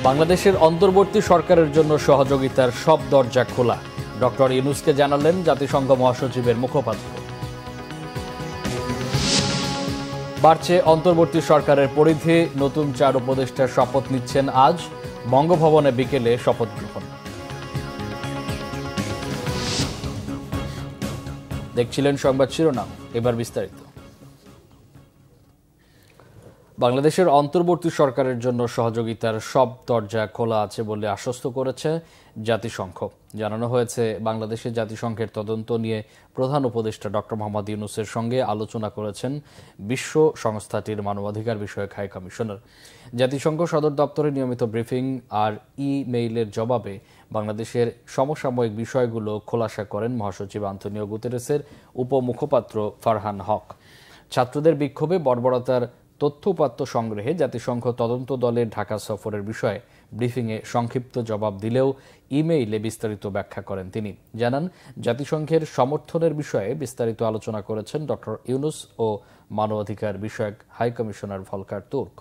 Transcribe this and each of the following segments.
বাংলাদেশের অন্তর্বর্তী সরকারের জন্য সহযোগিতার সব দরজা খোলা, ডক্টর ইউনূসকে জানালেন জাতিসংঘ মহাসচিবের মুখপাত্র। বাড়ছে অন্তর্বর্তী সরকারের পরিধি, নতুন 4 উপদেষ্টার শপথ নিচ্ছেন আজ, বঙ্গভবনে বিকেলে শপথ গ্রহণ। দেখছিলেন সংবাদ শিরোনাম, এবার বিস্তারিত। বাংলাদেশের অন্তর্বর্তী সরকারের জন্য সহযোগিতার সব দরজা খোলা আছে বলে আশ্বস্ত করেছে জাতিসংঘ। জানানো হয়েছে, বাংলাদেশের জাতিসংঘের তদন্ত নিয়ে প্রধান উপদেষ্টা ডক্টর মোহাম্মদ ইউনূসের সঙ্গে আলোচনা করেছেন বিশ্ব সংস্থাটির মানবাধিকার বিষয়ক হাই কমিশনার। জাতিসংঘ সদর দপ্তরে নিয়মিত ব্রিফিং আর ই-মেইলের জবাবে বাংলাদেশের সমসাময়িক বিষয়গুলো খোলাসা করেন মহাসচিব আন্তোনিও গুতেরেসের উপমুখপাত্র ফারহান হক। ছাত্রদের বিক্ষোভে বর্বরতার তথ্য-উপাত্ত সংগ্রহে জাতিসংঘ তদন্ত দলের ঢাকা সফরের বিষয়ে ব্রিফিংয়ে সংক্ষিপ্ত জবাব দিলেও ইমেইলে বিস্তারিত ব্যাখ্যা করেন তিনি। জানান, জাতিসংঘের সমর্থনের বিষয়ে বিস্তারিত আলোচনা করেছেন ডক্টর ইউনূস ও মানবাধিকার বিষয়ক হাই কমিশনার ভলকার তুর্ক।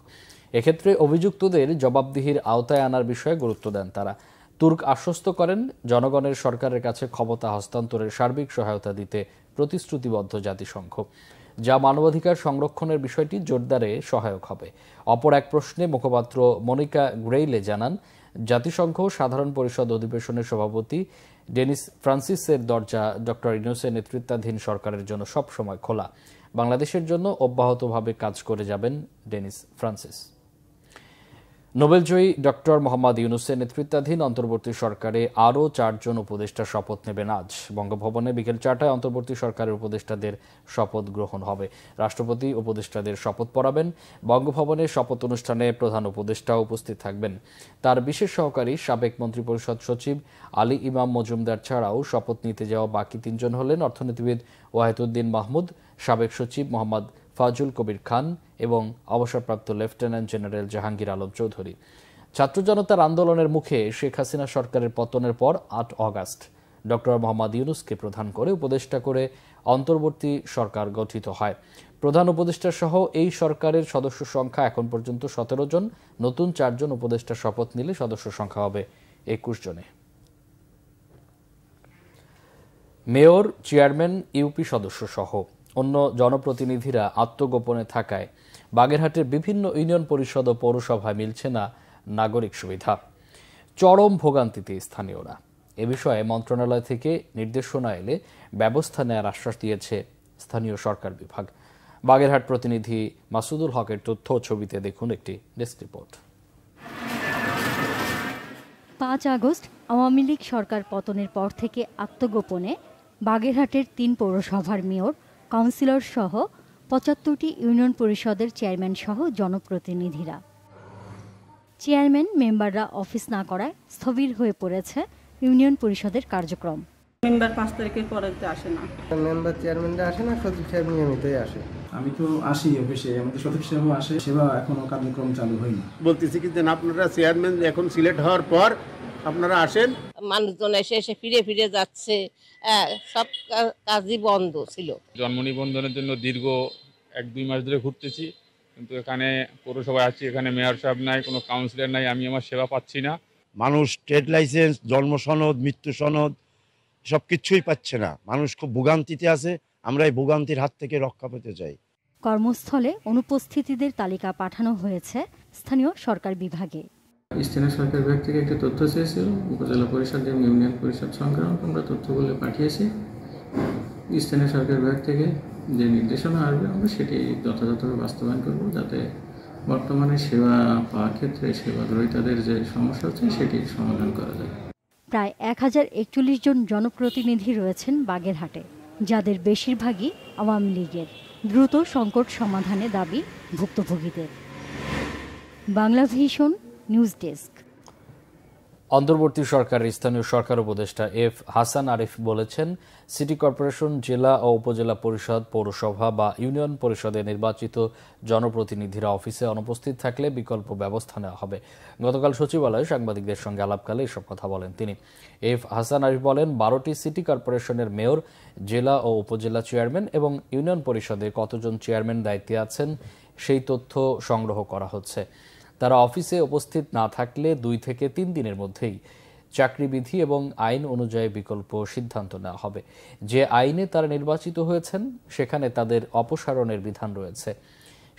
এক্ষেত্রে অভিযুক্তদের জবাবদিহির আওতায় আনার বিষয়ে গুরুত্ব দেন তারা। তুর্ক আশ্বস্ত করেন, জনগণের সরকারের কাছে ক্ষমতা হস্তান্তরের সার্বিক সহায়তা দিতে প্রতিশ্রুতিবদ্ধ জাতিসংঘ, যা মানবাধিকার সংরক্ষণের বিষয়টি জোরদারে সহায়ক হবে। অপর এক প্রশ্নে মুখপাত্র মনিকা গ্রেইলে জানান, জাতিসংঘ সাধারণ পরিষদ অধিবেশনের সভাপতি ডেনিস ফ্রান্সিসের দরজা ডক্টর ইউনূসের নেতৃত্বাধীন সরকারের জন্য সবসময় খোলা। বাংলাদেশের জন্য অব্যাহতভাবে কাজ করে যাবেন ডেনিস ফ্রান্সিস। নোবেলজয়ী ডক্টর মোহাম্মদ ইউনূসের নেতৃত্বাধীন অন্তর্বর্তী সরকারে আরও 4 জন উপদেষ্টা শপথ নেবেন আজ। বঙ্গভবনে বিকেল 4টায় অন্তর্বর্তী সরকারের উপদেষ্টাদের শপথ গ্রহণ হবে। রাষ্ট্রপতি উপদেষ্টাদের শপথ পড়াবেন। বঙ্গভবনে শপথ অনুষ্ঠানে প্রধান উপদেষ্টাও উপস্থিত থাকবেন। তার বিশেষ সহকারী সাবেক মন্ত্রিপরিষদ সচিব আলী ইমাম মজুমদার ছাড়াও শপথ নিতে যাওয়া বাকি 3 জন হলেন অর্থনীতিবিদ ওয়াহিদুদ্দিন মাহমুদ, সাবেক সচিব মোহাম্মদ ফাজুল কবির খান এবং অবসরপ্রাপ্ত লেফটেন্যান্ট জেনারেল জাহাঙ্গীর আলম চৌধুরী। ছাত্র জনতার আন্দোলনের মুখে শেখ হাসিনা সরকারের পতনের পর 8 অগাস্ট ডক্টর মোহাম্মদ ইউনূসকে প্রধান করে উপদেষ্টা করে অন্তর্বর্তী সরকার গঠিত হয়। প্রধান উপদেষ্টা সহ এই সরকারের সদস্য সংখ্যা এখন পর্যন্ত 17 জন। নতুন 4 জন উপদেষ্টা শপথ নিলে সদস্য সংখ্যা হবে 21 জনে। মেয়র, চেয়ারম্যান, ইউপি সদস্য সহ অন্য জনপ্রতিনিধিরা আত্মগোপনে থাকায় বাগেরহাটের বিভিন্ন ইউনিয়ন পরিষদ ও পৌরসভায় মিলছে না নাগরিক সুবিধা। চরম ভোগান্তিতে স্থানীয়রা। এ বিষয়ে মন্ত্রণালয় থেকে নির্দেশনা এলে ব্যবস্থা নেওয়ার আশ্বাস দিয়েছে স্থানীয় সরকার বিভাগ। বাগেরহাট প্রতিনিধি মাসুদুল হকের তথ্য ও ছবিতে দেখুন একটি desk report. 5 August Awami League সরকার পতনের পর থেকে আত্মগোপনে বাগেরহাটের 3 পৌরসভার মেয়র, কাউন্সিলর সহ 75টি ইউনিয়ন পরিষদের চেয়ারম্যান সহ জনপ্রতিনিধিরা। চেয়ারম্যান মেম্বাররা অফিস না করায় স্থবির হয়ে পড়েছে ইউনিয়ন পরিষদের কার্যক্রম। মেম্বার 5 তারিখের পরে আসে না, মেম্বার চেয়ারম্যানরা আসে না, সচিব সাহেব নিয়মিতই আসে। আমি তো আসি অফিসে, আমাদের সচিব সাহেবও আসে, সেবা এখনো কার্যক্রম চালু হয়নি। বলতেছি কি যে আপনারা চেয়ারম্যান এখন সিলেক্ট হওয়ার পর আপনারা আসেন। মানুষজন এসে ফিরে ফিরে যাচ্ছে, সব কাজই বন্ধ ছিল। জন্ম নিবন্ধনের জন্য দীর্ঘ 1-2 মাস ধরে ঘুরতেছি, কিন্তু এখানে পৌরসভায় আছি, এখানে মেয়র সাহেব নাই, কোনো কাউন্সিলর নাই, আমি আমার সেবা পাচ্ছি না। মানুষ ট্রেড লাইসেন্স, জন্ম সনদ, মৃত্যু সনদ সব কিছুই পাচ্ছে না। মানুষ খুব ভোগান্তিতে আছে। আমরা এই ভোগান্তির হাত থেকে রক্ষা পেতে চাই। কর্মস্থলে অনুপস্থিতিদের তালিকা পাঠানো হয়েছে স্থানীয় সরকার বিভাগে। স্থানীয় সরকার বিভাগ থেকে একটা তথ্য চেয়েছিল, উপজেলা পরিষদ এবং ইউনিয়ন পরিষদ সংক্রান্ত আমরা তথ্যগুলো পাঠিয়েছি। স্থানীয় সরকার বিভাগ থেকে যে নির্দেশনা আসবে আমরা সেটি যথাযথভাবে বাস্তবায়ন করব, যাতে বর্তমানে সেবা পাওয়ার ক্ষেত্রে সেবা গ্রহীতাদের যে সমস্যা হচ্ছে সেটি সমাধান করা যায়। প্রায় 1041 জন জনপ্রতিনিধি রয়েছেন বাগেরহাটে, যাদের বেশিরভাগই আওয়ামী লীগের। দ্রুত সংকট সমাধানে দাবি ভুক্তভোগীদের। Bangla vision news desk. অন্তর্বর্তী সরকারের স্থানীয় সরকার উপদেষ্টা এফ হাসান আরিফ বলেছেন, সিটি কর্পোরেশন, জেলা ও উপজেলা পরিষদ, পৌরসভা বা ইউনিয়ন পরিষদে নির্বাচিত জনপ্রতিনিধিরা অফিসে অনুপস্থিত থাকলে বিকল্প ব্যবস্থা নেওয়া হবে। গতকাল সচিবালয়ে সাংবাদিকদের সঙ্গে আলাপকালে এসব কথা বলেন তিনি। এফ হাসান আরিফ বলেন, 12টি সিটি কর্পোরেশনের মেয়র, জেলা ও উপজেলা চেয়ারম্যান এবং ইউনিয়ন পরিষদে কতজন চেয়ারম্যান দায়িত্বে আছেন সেই তথ্য সংগ্রহ করা হচ্ছে। তারা অফিসে উপস্থিত না থাকলে 2 থেকে 3 দিনের মধ্যেই চাকরিবিধি এবং আইন অনুযায়ী বিকল্প সিদ্ধান্ত নেওয়া হবে। যে আইনে তারা নির্বাচিত হয়েছেন সেখানে তাদের অপসারণের বিধান রয়েছে,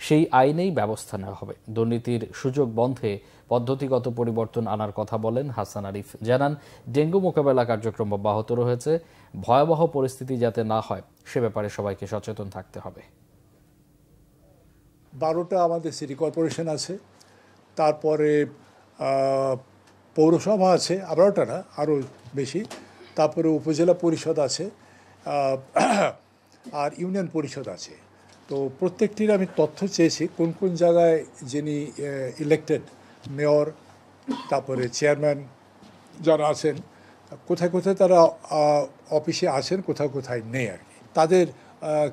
সেই আইনেই ব্যবস্থা নেওয়া হবে। দুর্নীতির সুযোগ বন্ধে পদ্ধতিগত পরিবর্তন আনার কথা বলেন হাসান আরিফ। জানান, ডেঙ্গু মোকাবেলা কার্যক্রম অব্যাহত রয়েছে, ভয়াবহ পরিস্থিতি যাতে না হয় সে ব্যাপারে সবাইকে সচেতন থাকতে হবে। 12টা আমাদের সিটি কর্পোরেশন আছে, তারপরে পৌরসভা আছে, 12টা না আরও বেশি, তারপরে উপজেলা পরিষদ আছে, আর ইউনিয়ন পরিষদ আছে। তো প্রত্যেকটির আমি তথ্য চেয়েছি কোন কোন জায়গায় যিনি ইলেক্টেড মেয়র, তারপরে চেয়ারম্যান যারা আছেন, কোথায় কোথায় তারা অফিসে আছেন, কোথাও কোথায় নেই আর কি, তাদের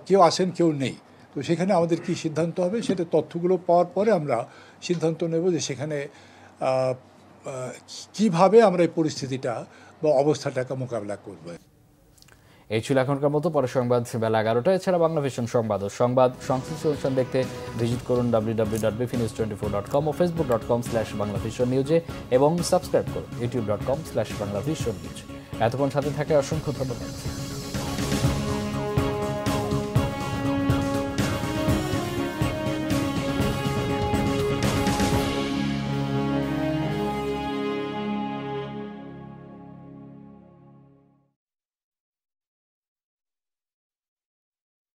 কেউ আছেন কেউ নেই। তো সেখানে আমাদের কি সিদ্ধান্ত হবে সেটা তথ্যগুলো পাওয়ার পরে আমরা সিদ্ধান্ত নেব যে সেখানে কিভাবে আমরা এই পরিস্থিতিটা বা অবস্থাটাকে মোকাবিলা করব। এই ছিল এখনকার মতো। পরে সংবাদ বেলা 11টায়। এছাড়া বাংলা ভিশন সংবাদ ও সংবাদ সংশ্লিষ্ট অনুষ্ঠান দেখতে ভিজিট করুন www.bfnews24.com ও facebook.com/banglavisionnews এবং সাবস্ক্রাইব করুন youtube.com/banglavisionnews। এতক্ষণ সাথে থাকে অসংখ্য ধন্যবাদ।